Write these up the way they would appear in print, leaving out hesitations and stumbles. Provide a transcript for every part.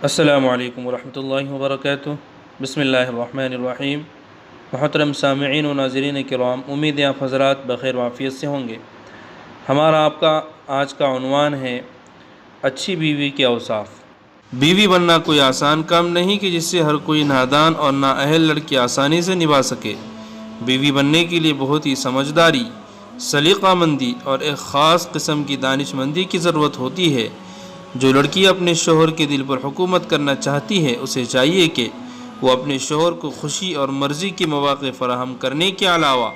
السلام علیکم ورحمۃ اللہ وبرکاتہ۔ بسم اللہ الرحمن الرحیم۔ محترم سامعین و ناظرین کرام، امید ہے آپ حضرات بخیر وعافیت سے ہوں گے۔ ہمارا آپ کا آج کا عنوان ہے اچھی بیوی کے اوصاف۔ بیوی بننا کوئی آسان کام نہیں کہ جس سے ہر کوئی نادان اور نااہل لڑکی آسانی سے نبھا سکے۔ بیوی بننے کے لیے بہت ہی سمجھداری، سلیقہ مندی اور ایک خاص قسم کی دانش مندی کی ضرورت ہوتی ہے۔ جو لڑکی اپنے شوہر کے دل پر حکومت کرنا چاہتی ہے، اسے چاہیے کہ وہ اپنے شوہر کو خوشی اور مرضی کے مواقع فراہم کرنے کے علاوہ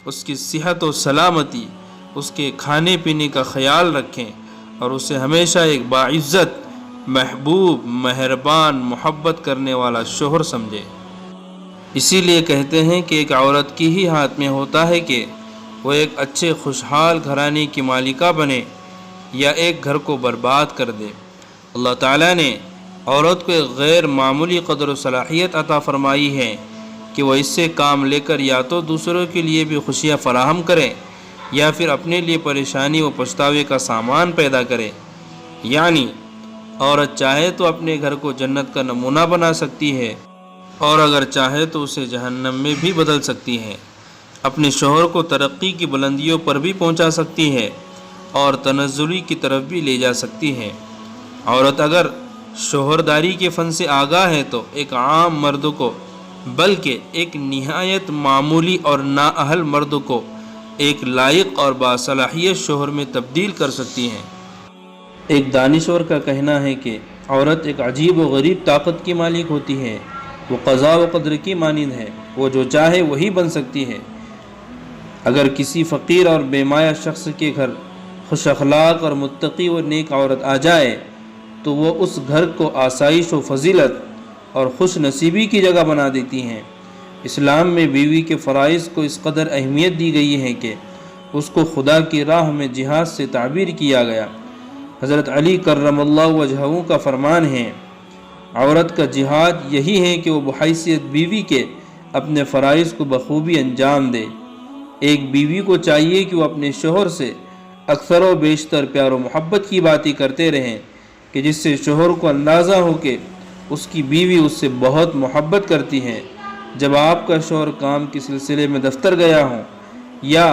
اس کی صحت و سلامتی، اس کے کھانے پینے کا خیال رکھیں اور اسے ہمیشہ ایک باعزت، محبوب، مہربان، محبت کرنے والا شوہر سمجھے۔ اسی لیے کہتے ہیں کہ ایک عورت کی ہی ہاتھ میں ہوتا ہے کہ وہ ایک اچھے خوشحال گھرانے کی مالکہ بنے یا ایک گھر کو برباد کر دے۔ اللہ تعالیٰ نے عورت کو ایک غیر معمولی قدر و صلاحیت عطا فرمائی ہے کہ وہ اس سے کام لے کر یا تو دوسروں کے لیے بھی خوشیاں فراہم کرے یا پھر اپنے لیے پریشانی و پچھتاوے کا سامان پیدا کرے۔ یعنی عورت چاہے تو اپنے گھر کو جنت کا نمونہ بنا سکتی ہے اور اگر چاہے تو اسے جہنم میں بھی بدل سکتی ہے۔ اپنے شوہر کو ترقی کی بلندیوں پر بھی پہنچا سکتی ہے اور تنزلی کی طرف بھی لے جا سکتی ہے۔ عورت اگر شوہرداری کے فن سے آگاہ ہے تو ایک عام مرد کو، بلکہ ایک نہایت معمولی اور نااہل مرد کو ایک لائق اور باصلاحیت شوہر میں تبدیل کر سکتی ہے۔ ایک دانشور کا کہنا ہے کہ عورت ایک عجیب و غریب طاقت کی مالک ہوتی ہے۔ وہ قضاء و قدر کی مانند ہے، وہ جو چاہے وہی بن سکتی ہے۔ اگر کسی فقیر اور بے مایہ شخص کے گھر خوش اخلاق اور متقی و نیک عورت آ جائے تو وہ اس گھر کو آسائش و فضیلت اور خوش نصیبی کی جگہ بنا دیتی ہیں۔ اسلام میں بیوی کے فرائض کو اس قدر اہمیت دی گئی ہے کہ اس کو خدا کی راہ میں جہاد سے تعبیر کیا گیا۔ حضرت علی کرم اللہ وجہہ کا فرمان ہے، عورت کا جہاد یہی ہے کہ وہ بحیثیت بیوی کے اپنے فرائض کو بخوبی انجام دے۔ ایک بیوی کو چاہیے کہ وہ اپنے شوہر سے اکثر و بیشتر پیار و محبت کی باتیں کرتے رہیں کہ جس سے شوہر کو اندازہ ہو کہ اس کی بیوی اس سے بہت محبت کرتی ہے۔ جب آپ کا شوہر کام کے سلسلے میں دفتر گیا ہو یا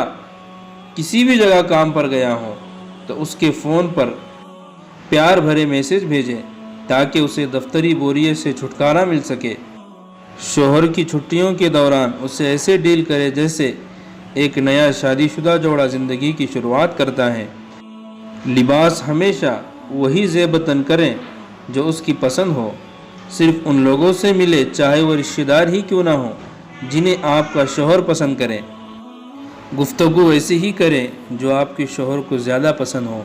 کسی بھی جگہ کام پر گیا ہو تو اس کے فون پر پیار بھرے میسج بھیجیں تاکہ اسے دفتری بوریت سے چھٹکارا مل سکے۔ شوہر کی چھٹیوں کے دوران اسے ایسے ڈیل کرے جیسے ایک نیا شادی شدہ جوڑا زندگی کی شروعات کرتا ہے۔ لباس ہمیشہ وہی زیب تن کریں جو اس کی پسند ہو۔ صرف ان لوگوں سے ملے چاہے وہ رشتہ دار ہی کیوں نہ ہو جنہیں آپ کا شوہر پسند کریں۔ گفتگو ایسی ہی کریں جو آپ کے شوہر کو زیادہ پسند ہو۔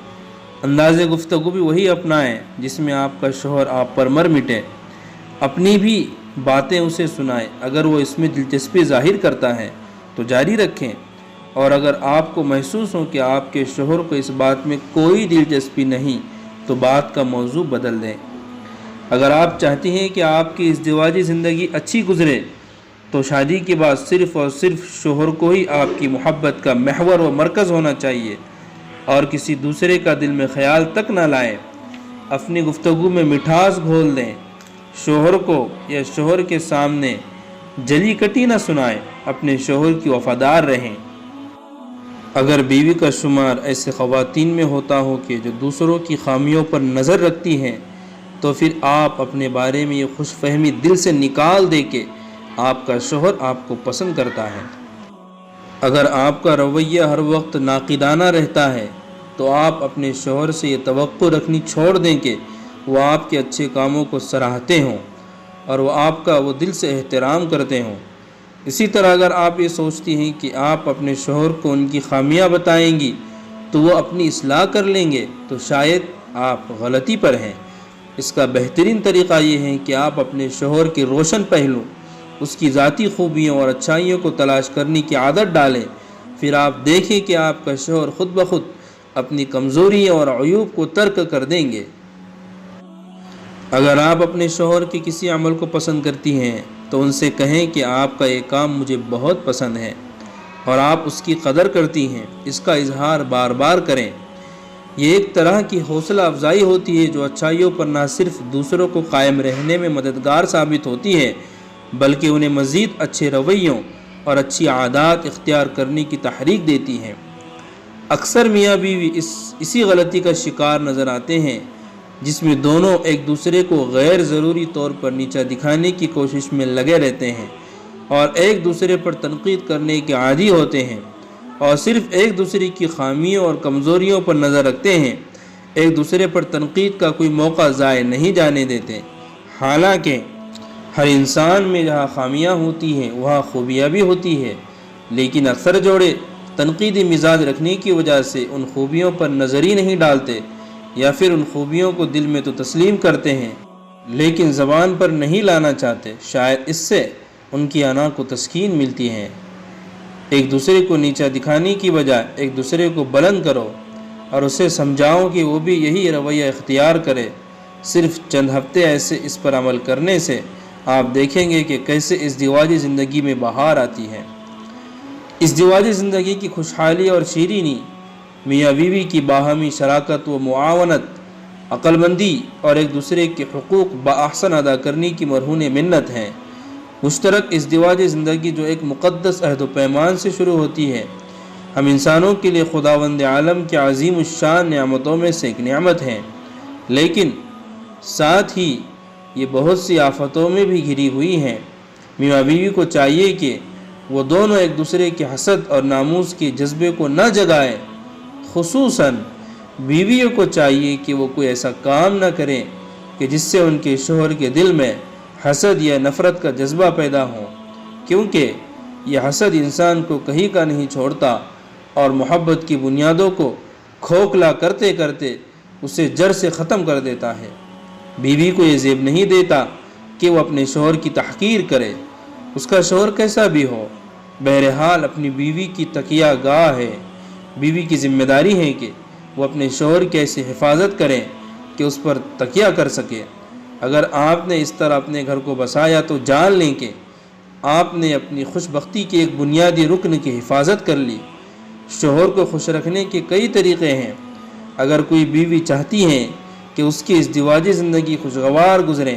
انداز گفتگو بھی وہی اپنائیں جس میں آپ کا شوہر آپ پر مر مٹے۔ اپنی بھی باتیں اسے سنائیں۔ اگر وہ اس میں دلچسپی ظاہر کرتا ہے تو جاری رکھیں، اور اگر آپ کو محسوس ہو کہ آپ کے شوہر کو اس بات میں کوئی دلچسپی نہیں تو بات کا موضوع بدل دیں۔ اگر آپ چاہتی ہیں کہ آپ کی ازدواجی زندگی اچھی گزرے تو شادی کے بعد صرف اور صرف شوہر کو ہی آپ کی محبت کا محور و مرکز ہونا چاہیے اور کسی دوسرے کا دل میں خیال تک نہ لائیں۔ اپنی گفتگو میں مٹھاس گھول دیں۔ شوہر کو یا شوہر کے سامنے جلی کٹی نہ سنائیں۔ اپنے شوہر کی وفادار رہیں۔ اگر بیوی کا شمار ایسے خواتین میں ہوتا ہو کہ جو دوسروں کی خامیوں پر نظر رکھتی ہیں تو پھر آپ اپنے بارے میں یہ خوش فہمی دل سے نکال دے کہ آپ کا شوہر آپ کو پسند کرتا ہے۔ اگر آپ کا رویہ ہر وقت ناقدانہ رہتا ہے تو آپ اپنے شوہر سے یہ توقع رکھنی چھوڑ دیں کہ وہ آپ کے اچھے کاموں کو سراہتے ہوں اور وہ دل سے احترام کرتے ہوں۔ اسی طرح اگر آپ یہ سوچتی ہیں کہ آپ اپنے شوہر کو ان کی خامیاں بتائیں گی تو وہ اپنی اصلاح کر لیں گے تو شاید آپ غلطی پر ہیں۔ اس کا بہترین طریقہ یہ ہے کہ آپ اپنے شوہر کے روشن پہلو، اس کی ذاتی خوبیوں اور اچھائیوں کو تلاش کرنے کی عادت ڈالیں۔ پھر آپ دیکھیں کہ آپ کا شوہر خود بخود اپنی کمزوریوں اور عیوب کو ترک کر دیں گے۔ اگر آپ اپنے شوہر کے کسی عمل کو پسند کرتی ہیں تو ان سے کہیں کہ آپ کا یہ کام مجھے بہت پسند ہے اور آپ اس کی قدر کرتی ہیں۔ اس کا اظہار بار بار کریں۔ یہ ایک طرح کی حوصلہ افزائی ہوتی ہے جو اچھائیوں پر نہ صرف دوسروں کو قائم رہنے میں مددگار ثابت ہوتی ہے بلکہ انہیں مزید اچھے رویوں اور اچھی عادات اختیار کرنے کی تحریک دیتی ہے۔ اکثر میاں بیوی اسی غلطی کا شکار نظر آتے ہیں جس میں دونوں ایک دوسرے کو غیر ضروری طور پر نیچا دکھانے کی کوشش میں لگے رہتے ہیں اور ایک دوسرے پر تنقید کرنے کے عادی ہوتے ہیں اور صرف ایک دوسرے کی خامیوں اور کمزوریوں پر نظر رکھتے ہیں، ایک دوسرے پر تنقید کا کوئی موقع ضائع نہیں جانے دیتے۔ حالانکہ ہر انسان میں جہاں خامیاں ہوتی ہیں وہاں خوبیاں بھی ہوتی ہے، لیکن اکثر جوڑے تنقیدی مزاج رکھنے کی وجہ سے ان خوبیوں پر نظر ہی نہیں ڈالتے یا پھر ان خوبیوں کو دل میں تو تسلیم کرتے ہیں لیکن زبان پر نہیں لانا چاہتے۔ شاید اس سے ان کی انا کو تسکین ملتی ہے۔ ایک دوسرے کو نیچا دکھانے کی بجائے ایک دوسرے کو بلند کرو اور اسے سمجھاؤ کہ وہ بھی یہی رویہ اختیار کرے۔ صرف چند ہفتے ایسے اس پر عمل کرنے سے آپ دیکھیں گے کہ کیسے ازدواجی زندگی میں بہار آتی ہے۔ ازدواجی زندگی کی خوشحالی اور شیرینی میاں بیوی کی باہمی شراکت و معاونت، عقل مندی اور ایک دوسرے کے حقوق بآحسن ادا کرنے کی مرہون منت ہے۔ مشترک ازدواجی زندگی جو ایک مقدس عہد و پیمان سے شروع ہوتی ہے، ہم انسانوں کے لیے خداوند عالم کی عظیم الشان نعمتوں میں سے ایک نعمت ہے، لیکن ساتھ ہی یہ بہت سی آفتوں میں بھی گھری ہوئی ہیں۔ میاں بیوی کو چاہیے کہ وہ دونوں ایک دوسرے کے حسد اور ناموس کے جذبے کو نہ جگائیں۔ خصوصاً بیویوں کو چاہیے کہ وہ کوئی ایسا کام نہ کریں کہ جس سے ان کے شوہر کے دل میں حسد یا نفرت کا جذبہ پیدا ہو، کیونکہ یہ حسد انسان کو کہیں کا نہیں چھوڑتا اور محبت کی بنیادوں کو کھوکھلا کرتے کرتے اسے جڑ سے ختم کر دیتا ہے۔ بیوی کو یہ زیب نہیں دیتا کہ وہ اپنے شوہر کی تحقیر کرے، اس کا شوہر کیسا بھی ہو۔ بہرحال اپنی بیوی کی تکیہ گاہ ہے، بیوی کی ذمہ داری ہے کہ وہ اپنے شوہر کی ایسی حفاظت کریں کہ اس پر تکیہ کر سکے۔ اگر آپ نے اس طرح اپنے گھر کو بسایا تو جان لیں کہ آپ نے اپنی خوش بختی کے ایک بنیادی رکن کی حفاظت کر لی۔ شوہر کو خوش رکھنے کے کئی طریقے ہیں۔ اگر کوئی بیوی چاہتی ہے کہ اس کی ازدواجی زندگی خوشگوار گزرے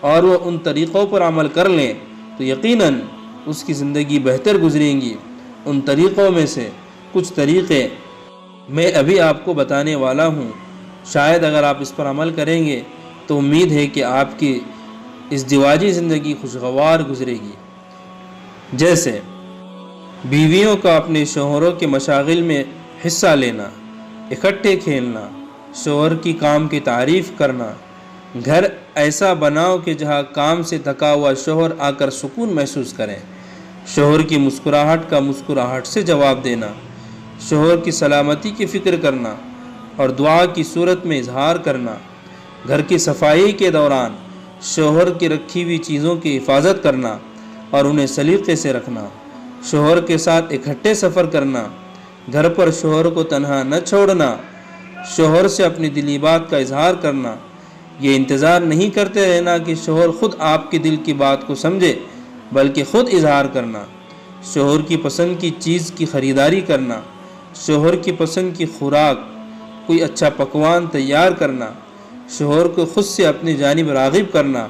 اور وہ ان طریقوں پر عمل کر لیں تو یقیناً اس کی زندگی بہتر گزریں گی۔ ان طریقوں میں سے کچھ طریقے میں ابھی آپ کو بتانے والا ہوں، شاید اگر آپ اس پر عمل کریں گے تو امید ہے کہ آپ کی ازدواجی زندگی خوشگوار گزرے گی۔ جیسے بیویوں کا اپنے شوہروں کے مشاغل میں حصہ لینا، اکٹھے کھیلنا، شوہر کی کام کی تعریف کرنا، گھر ایسا بناؤ کہ جہاں کام سے تھکا ہوا شوہر آ کر سکون محسوس کریں، شوہر کی مسکراہٹ کا مسکراہٹ سے جواب دینا، شوہر کی سلامتی کی فکر کرنا اور دعا کی صورت میں اظہار کرنا، گھر کی صفائی کے دوران شوہر کی رکھی ہوئی چیزوں کی حفاظت کرنا اور انہیں سلیقے سے رکھنا، شوہر کے ساتھ اکٹھے سفر کرنا، گھر پر شوہر کو تنہا نہ چھوڑنا، شوہر سے اپنی دلی بات کا اظہار کرنا، یہ انتظار نہیں کرتے رہنا کہ شوہر خود آپ کے دل کی بات کو سمجھے بلکہ خود اظہار کرنا، شوہر کی پسند کی چیز کی خریداری کرنا، شوہر کی پسند کی خوراک کوئی اچھا پکوان تیار کرنا، شوہر کو خود سے اپنی جانب راغب کرنا،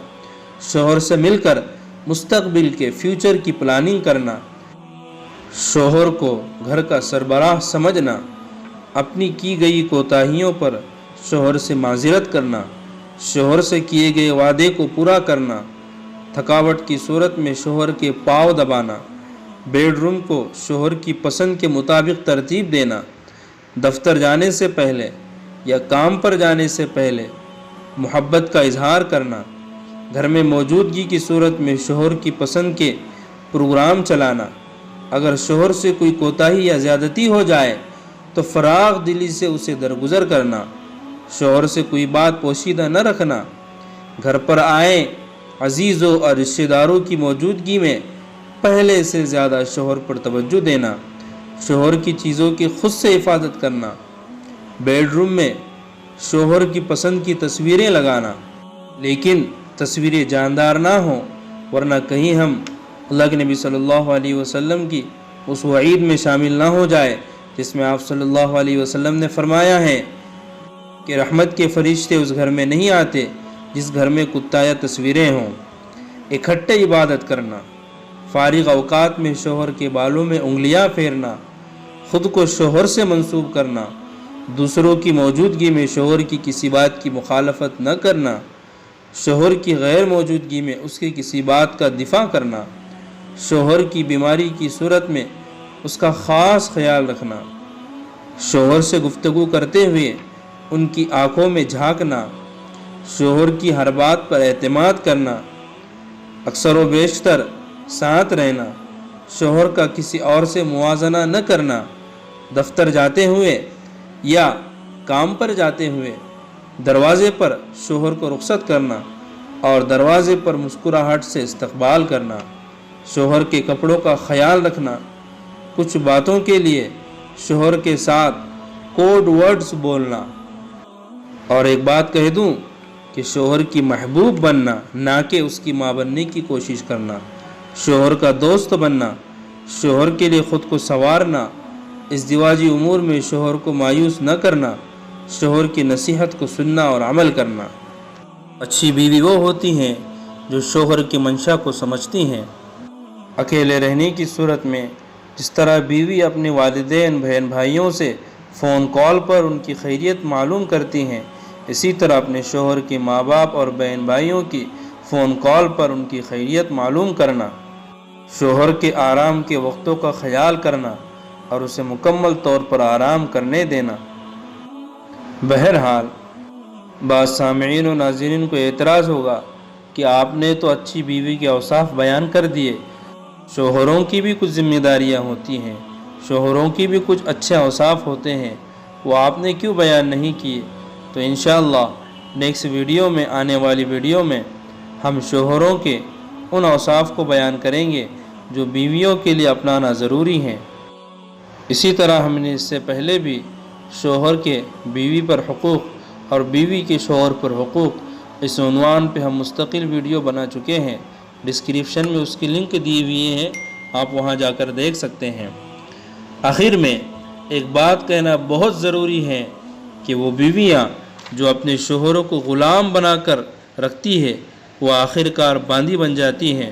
شوہر سے مل کر مستقبل کے فیوچر کی پلاننگ کرنا، شوہر کو گھر کا سربراہ سمجھنا، اپنی کی گئی کوتاہیوں پر شوہر سے معذرت کرنا، شوہر سے کیے گئے وعدے کو پورا کرنا، تھکاوٹ کی صورت میں شوہر کے پاؤں دبانا، بیڈ روم کو شوہر کی پسند کے مطابق ترتیب دینا، دفتر جانے سے پہلے یا کام پر جانے سے پہلے محبت کا اظہار کرنا، گھر میں موجودگی کی صورت میں شوہر کی پسند کے پروگرام چلانا، اگر شوہر سے کوئی کوتاہی یا زیادتی ہو جائے تو فراغ دلی سے اسے درگزر کرنا، شوہر سے کوئی بات پوشیدہ نہ رکھنا، گھر پر آئے عزیزوں اور رشتہ داروں کی موجودگی میں پہلے سے زیادہ شوہر پر توجہ دینا، شوہر کی چیزوں کی خود سے حفاظت کرنا، بیڈ روم میں شوہر کی پسند کی تصویریں لگانا، لیکن تصویریں جاندار نہ ہوں ورنہ کہیں ہم اللہ کے نبی صلی اللہ علیہ وسلم کی اس وعید میں شامل نہ ہو جائے جس میں آپ صلی اللہ علیہ وسلم نے فرمایا ہے کہ رحمت کے فرشتے اس گھر میں نہیں آتے جس گھر میں کتا یا تصویریں ہوں۔ اکٹھے عبادت کرنا، فارغ اوقات میں شوہر کے بالوں میں انگلیاں پھیرنا، خود کو شوہر سے منسوب کرنا، دوسروں کی موجودگی میں شوہر کی کسی بات کی مخالفت نہ کرنا، شوہر کی غیر موجودگی میں اس کی کسی بات کا دفاع کرنا، شوہر کی بیماری کی صورت میں اس کا خاص خیال رکھنا، شوہر سے گفتگو کرتے ہوئے ان کی آنکھوں میں جھانکنا، شوہر کی ہر بات پر اعتماد کرنا، اکثر و بیشتر ساتھ رہنا، شوہر کا کسی اور سے موازنہ نہ کرنا، دفتر جاتے ہوئے یا کام پر جاتے ہوئے دروازے پر شوہر کو رخصت کرنا اور دروازے پر مسکراہٹ سے استقبال کرنا، شوہر کے کپڑوں کا خیال رکھنا، کچھ باتوں کے لیے شوہر کے ساتھ کوڈ ورڈز بولنا۔ اور ایک بات کہہ دوں کہ شوہر کی محبوب بننا، نہ کہ اس کی ماں بننے کی کوشش کرنا، شوہر کا دوست بننا، شوہر کے لیے خود کو سنوارنا، ازدواجی امور میں شوہر کو مایوس نہ کرنا، شوہر کی نصیحت کو سننا اور عمل کرنا۔ اچھی بیوی وہ ہوتی ہیں جو شوہر کی منشا کو سمجھتی ہیں۔ اکیلے رہنے کی صورت میں جس طرح بیوی اپنے والدین بہن بھائیوں سے فون کال پر ان کی خیریت معلوم کرتی ہیں، اسی طرح اپنے شوہر کے ماں باپ اور بہن بھائیوں کی فون کال پر ان کی خیریت معلوم کرنا، شوہر کے آرام کے وقتوں کا خیال کرنا اور اسے مکمل طور پر آرام کرنے دینا۔ بہرحال بعض سامعین و ناظرین کو اعتراض ہوگا کہ آپ نے تو اچھی بیوی کے اوصاف بیان کر دیے، شوہروں کی بھی کچھ ذمہ داریاں ہوتی ہیں، شوہروں کی بھی کچھ اچھے اوصاف ہوتے ہیں، وہ آپ نے کیوں بیان نہیں کیے؟ تو انشاءاللہ نیکسٹ ویڈیو میں، آنے والی ویڈیو میں ہم شوہروں کے ان اوصاف کو بیان کریں گے جو بیویوں کے لیے اپنانا ضروری ہیں۔ اسی طرح ہم نے اس سے پہلے بھی شوہر کے بیوی پر حقوق اور بیوی کے شوہر پر حقوق اس عنوان پہ ہم مستقل ویڈیو بنا چکے ہیں، ڈسکرپشن میں اس کی لنک دی ہوئی ہے، آپ وہاں جا کر دیکھ سکتے ہیں۔ آخر میں ایک بات کہنا بہت ضروری ہے کہ وہ بیویاں جو اپنے شوہروں کو غلام بنا کر رکھتی ہے وہ آخر کار باندی بن جاتی ہیں،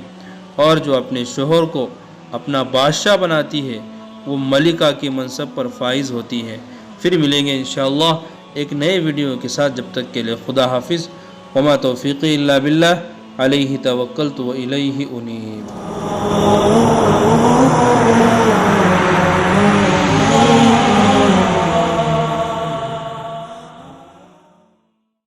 اور جو اپنے شوہر کو اپنا بادشاہ بناتی ہے وہ ملکہ کے منصب پر فائز ہوتی ہے۔ پھر ملیں گے انشاءاللہ ایک نئے ویڈیو کے ساتھ، جب تک کے لیے خدا حافظ، وما توفیقی الا باللہ، علیہ توکلت و الیہ انیب۔